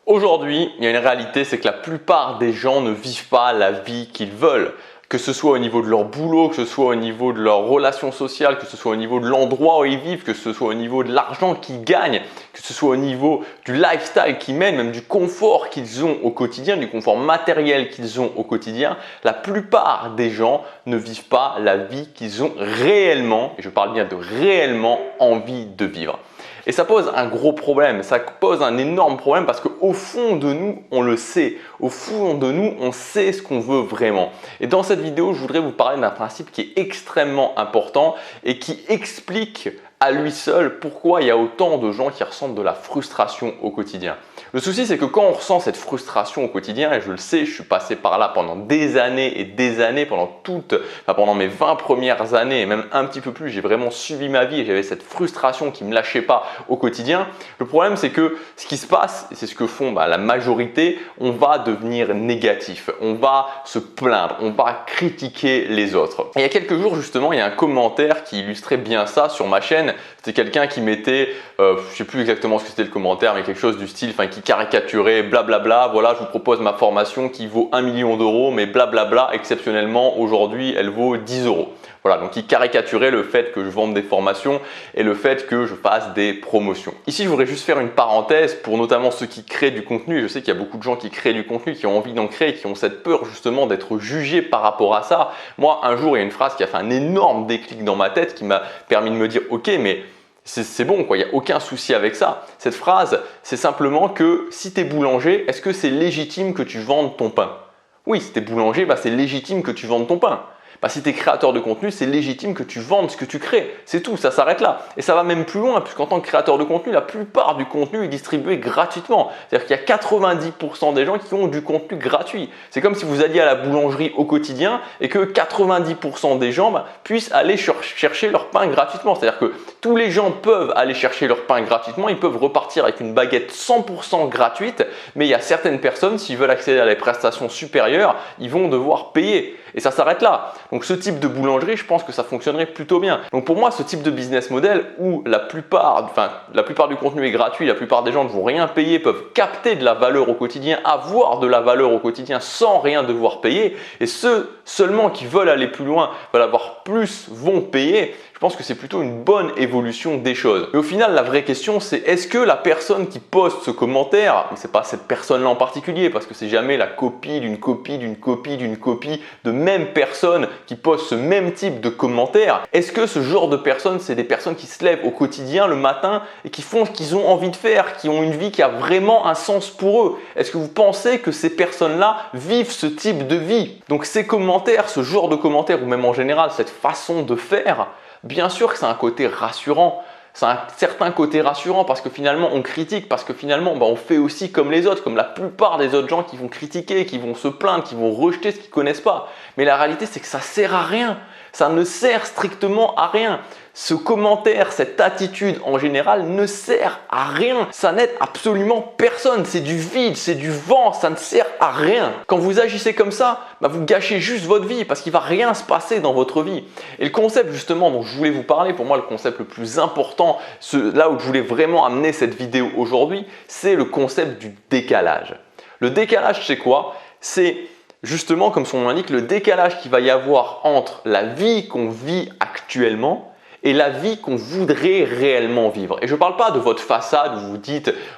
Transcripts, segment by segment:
Aujourd'hui, il y a une réalité, c'est que la plupart des gens ne vivent pas la vie qu'ils veulent. Que ce soit au niveau de leur boulot, que ce soit au niveau de leurs relations sociales, que ce soit au niveau de l'endroit où ils vivent, que ce soit au niveau de l'argent qu'ils gagnent, que ce soit au niveau du lifestyle qu'ils mènent, même du confort qu'ils ont au quotidien, du confort matériel qu'ils ont au quotidien, la plupart des gens ne vivent pas la vie qu'ils ont réellement, et je parle bien de réellement, envie de vivre. Et ça pose un gros problème, ça pose un énorme problème parce qu'au fond de nous, on le sait. Au fond de nous, on sait ce qu'on veut vraiment. Et dans cette vidéo, je voudrais vous parler d'un principe qui est extrêmement important et qui explique à lui seul pourquoi il y a autant de gens qui ressentent de la frustration au quotidien. Le souci, c'est que quand on ressent cette frustration au quotidien, et je le sais, je suis passé par là pendant des années et des années, pendant mes 20 premières années et même un petit peu plus, j'ai vraiment suivi ma vie et j'avais cette frustration qui ne me lâchait pas au quotidien. Le problème, c'est que ce qui se passe, et c'est ce que font la majorité, on va devenir négatif, on va se plaindre, on va critiquer les autres. Et il y a quelques jours, justement, il y a un commentaire qui illustrait bien ça sur ma chaîne. C'était quelqu'un qui mettait, je ne sais plus exactement ce que c'était le commentaire, mais quelque chose du style, qui caricaturait blablabla, voilà, je vous propose ma formation qui vaut 1 million d'euros, mais blablabla, exceptionnellement, aujourd'hui, elle vaut 10 euros. Voilà, donc il caricaturait le fait que je vende des formations et le fait que je fasse des promotions. Ici, je voudrais juste faire une parenthèse pour notamment ceux qui créent du contenu. Je sais qu'il y a beaucoup de gens qui créent du contenu, qui ont envie d'en créer, qui ont cette peur justement d'être jugés par rapport à ça. Moi, un jour, il y a une phrase qui a fait un énorme déclic dans ma tête qui m'a permis de me dire « Ok, mais c'est bon, quoi, il n'y a aucun souci avec ça. » Cette phrase, c'est simplement que si tu es boulanger, est-ce que c'est légitime que tu vendes ton pain? Oui, si tu es boulanger, c'est légitime que tu vendes ton pain. Si tu es créateur de contenu, c'est légitime que tu vendes ce que tu crées. C'est tout, ça s'arrête là. Et ça va même plus loin, puisqu'en tant que créateur de contenu, la plupart du contenu est distribué gratuitement. C'est-à-dire qu'il y a 90% des gens qui ont du contenu gratuit. C'est comme si vous alliez à la boulangerie au quotidien et que 90% des gens puissent aller chercher leur pain gratuitement. C'est-à-dire que tous les gens peuvent aller chercher leur pain gratuitement, ils peuvent repartir avec une baguette 100% gratuite, mais il y a certaines personnes, s'ils veulent accéder à des prestations supérieures, ils vont devoir payer. Et ça s'arrête là. Donc ce type de boulangerie, je pense que ça fonctionnerait plutôt bien. Donc pour moi, ce type de business model où la plupart du contenu est gratuit, la plupart des gens ne vont rien payer, peuvent capter de la valeur au quotidien, avoir de la valeur au quotidien sans rien devoir payer. Et ceux seulement qui veulent aller plus loin, veulent avoir plus, vont payer. Je pense que c'est plutôt une bonne évolution des choses. Et au final, la vraie question, c'est est-ce que la personne qui poste ce commentaire, mais ce n'est pas cette personne-là en particulier, parce que c'est jamais la copie d'une copie d'une copie d'une copie de même personne qui poste ce même type de commentaire, est-ce que ce genre de personnes, c'est des personnes qui se lèvent au quotidien le matin et qui font ce qu'ils ont envie de faire, qui ont une vie qui a vraiment un sens pour eux? Est-ce que vous pensez que ces personnes-là vivent ce type de vie? Donc ces commentaires, ce genre de commentaires, ou même en général cette façon de faire, bien sûr que c'est un côté rassurant, c'est un certain côté rassurant parce que finalement on critique, parce que finalement on fait aussi comme les autres, comme la plupart des autres gens qui vont critiquer, qui vont se plaindre, qui vont rejeter ce qu'ils ne connaissent pas. Mais la réalité, c'est que ça ne sert à rien, ça ne sert strictement à rien. Ce commentaire, cette attitude en général ne sert à rien. Ça n'aide absolument personne. C'est du vide, c'est du vent, ça ne sert à rien. Quand vous agissez comme ça, vous gâchez juste votre vie parce qu'il ne va rien se passer dans votre vie. Et le concept justement dont je voulais vous parler, pour moi le concept le plus important, là où je voulais vraiment amener cette vidéo aujourd'hui, c'est le concept du décalage. Le décalage, c'est quoi? C'est justement, comme son nom l'indique, le décalage qu'il va y avoir entre la vie qu'on vit actuellement et la vie qu'on voudrait réellement vivre. Et je ne parle pas de votre façade où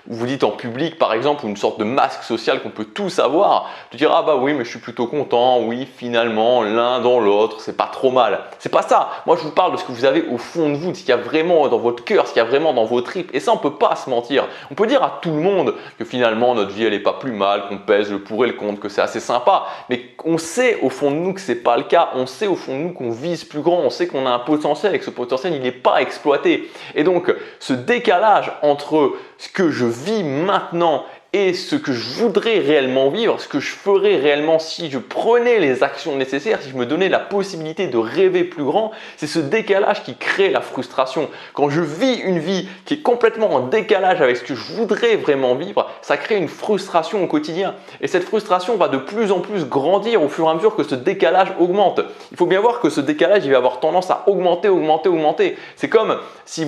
vous dites en public par exemple, ou une sorte de masque social qu'on peut tous avoir, de dire ah bah oui mais je suis plutôt content, oui finalement l'un dans l'autre, c'est pas trop mal. C'est pas ça. Moi je vous parle de ce que vous avez au fond de vous, de ce qu'il y a vraiment dans votre cœur, ce qu'il y a vraiment dans vos tripes. Et ça on ne peut pas se mentir. On peut dire à tout le monde que finalement notre vie elle n'est pas plus mal, qu'on pèse le pour et le contre, que c'est assez sympa. Mais on sait au fond de nous que ce n'est pas le cas. On sait au fond de nous qu'on vise plus grand. On sait qu'on a un potentiel et que ce potentiel il n'est pas exploité. Et donc ce décalage entre ce que je vis maintenant et ce que je voudrais réellement vivre, ce que je ferais réellement si je prenais les actions nécessaires, si je me donnais la possibilité de rêver plus grand, c'est ce décalage qui crée la frustration. Quand je vis une vie qui est complètement en décalage avec ce que je voudrais vraiment vivre, ça crée une frustration au quotidien. Et cette frustration va de plus en plus grandir au fur et à mesure que ce décalage augmente. Il faut bien voir que ce décalage, il va avoir tendance à augmenter. C'est comme, il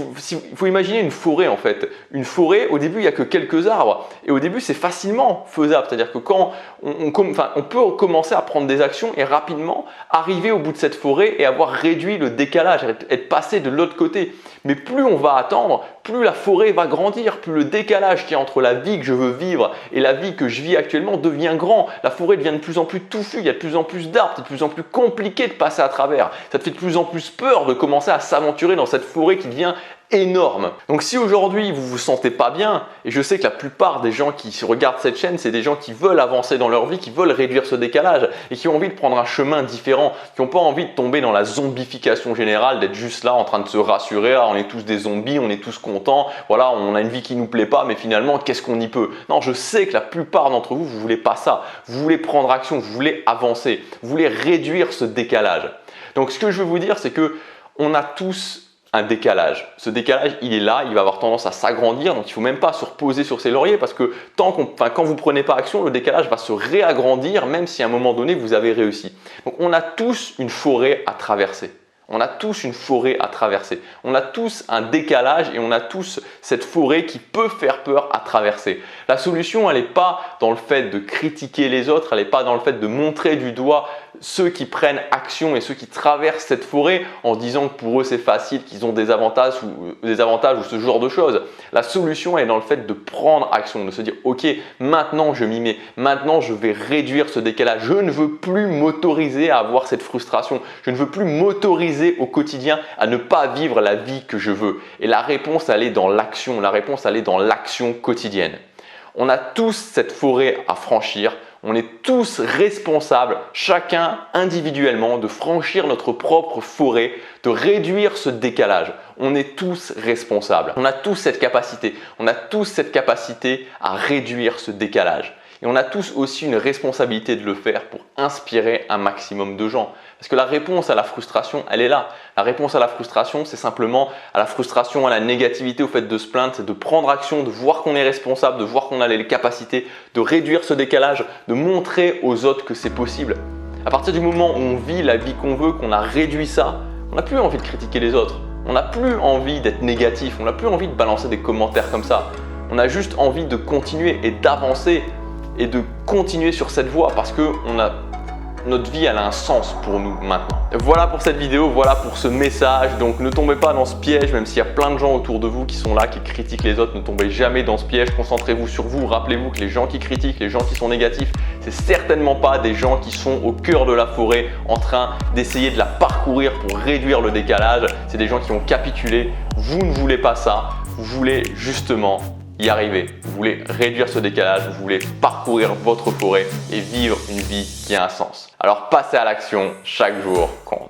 faut imaginer une forêt en fait. Une forêt, au début, il n'y a que quelques arbres. Et au début, début, c'est facilement faisable. C'est-à-dire que quand on peut commencer à prendre des actions et rapidement arriver au bout de cette forêt et avoir réduit le décalage, être passé de l'autre côté. Mais plus on va attendre, plus la forêt va grandir, plus le décalage qu'il y a entre la vie que je veux vivre et la vie que je vis actuellement devient grand. La forêt devient de plus en plus touffue, il y a de plus en plus d'arbres, c'est de plus en plus compliqué de passer à travers. Ça te fait de plus en plus peur de commencer à s'aventurer dans cette forêt qui devient énorme. Donc si aujourd'hui vous vous sentez pas bien, et je sais que la plupart des gens qui regardent cette chaîne, c'est des gens qui veulent avancer dans leur vie, qui veulent réduire ce décalage et qui ont envie de prendre un chemin différent, qui n'ont pas envie de tomber dans la zombification générale, d'être juste là en train de se rassurer, ah, on est tous des zombies, on est tous contents, voilà, on a une vie qui nous plaît pas, mais finalement qu'est-ce qu'on y peut? Non, je sais que la plupart d'entre vous, vous voulez pas ça, vous voulez prendre action, vous voulez avancer, vous voulez réduire ce décalage. Donc ce que je veux vous dire, c'est que on a tous un décalage. Ce décalage, il est là, il va avoir tendance à s'agrandir, donc il ne faut même pas se reposer sur ses lauriers parce que quand vous ne prenez pas action, le décalage va se réagrandir même si à un moment donné vous avez réussi. Donc on a tous une forêt à traverser. On a tous une forêt à traverser. On a tous un décalage et on a tous cette forêt qui peut faire peur à traverser. La solution, elle n'est pas dans le fait de critiquer les autres, elle n'est pas dans le fait de montrer du doigt ceux qui prennent action et ceux qui traversent cette forêt en disant que pour eux c'est facile, qu'ils ont des avantages ou ce genre de choses. La solution est dans le fait de prendre action, de se dire ok, maintenant je m'y mets, maintenant je vais réduire ce décalage. Je ne veux plus m'autoriser à avoir cette frustration, je ne veux plus m'autoriser au quotidien à ne pas vivre la vie que je veux. Et la réponse, elle est dans l'action, la réponse, elle est dans l'action quotidienne. On a tous cette forêt à franchir. On est tous responsables, chacun individuellement, de franchir notre propre forêt, de réduire ce décalage. On est tous responsables. On a tous cette capacité. On a tous cette capacité à réduire ce décalage. Et on a tous aussi une responsabilité de le faire pour inspirer un maximum de gens. Parce que la réponse à la frustration, elle est là. La réponse à la frustration, c'est simplement à la frustration, à la négativité, au fait de se plaindre, c'est de prendre action, de voir qu'on est responsable, de voir qu'on a les capacités, de réduire ce décalage, de montrer aux autres que c'est possible. À partir du moment où on vit la vie qu'on veut, qu'on a réduit ça, on n'a plus envie de critiquer les autres. On n'a plus envie d'être négatif, on n'a plus envie de balancer des commentaires comme ça. On a juste envie de continuer et d'avancer et de continuer sur cette voie parce que notre vie elle a un sens pour nous maintenant. Voilà pour cette vidéo, voilà pour ce message. Donc ne tombez pas dans ce piège, même s'il y a plein de gens autour de vous qui sont là, qui critiquent les autres, ne tombez jamais dans ce piège. Concentrez-vous sur vous. Rappelez-vous que les gens qui critiquent, les gens qui sont négatifs, c'est certainement pas des gens qui sont au cœur de la forêt en train d'essayer de la parcourir pour réduire le décalage. C'est des gens qui ont capitulé. Vous ne voulez pas ça. Vous voulez justement y arriver. Vous voulez réduire ce décalage, vous voulez parcourir votre forêt et vivre une vie qui a un sens. Alors passez à l'action, chaque jour compte.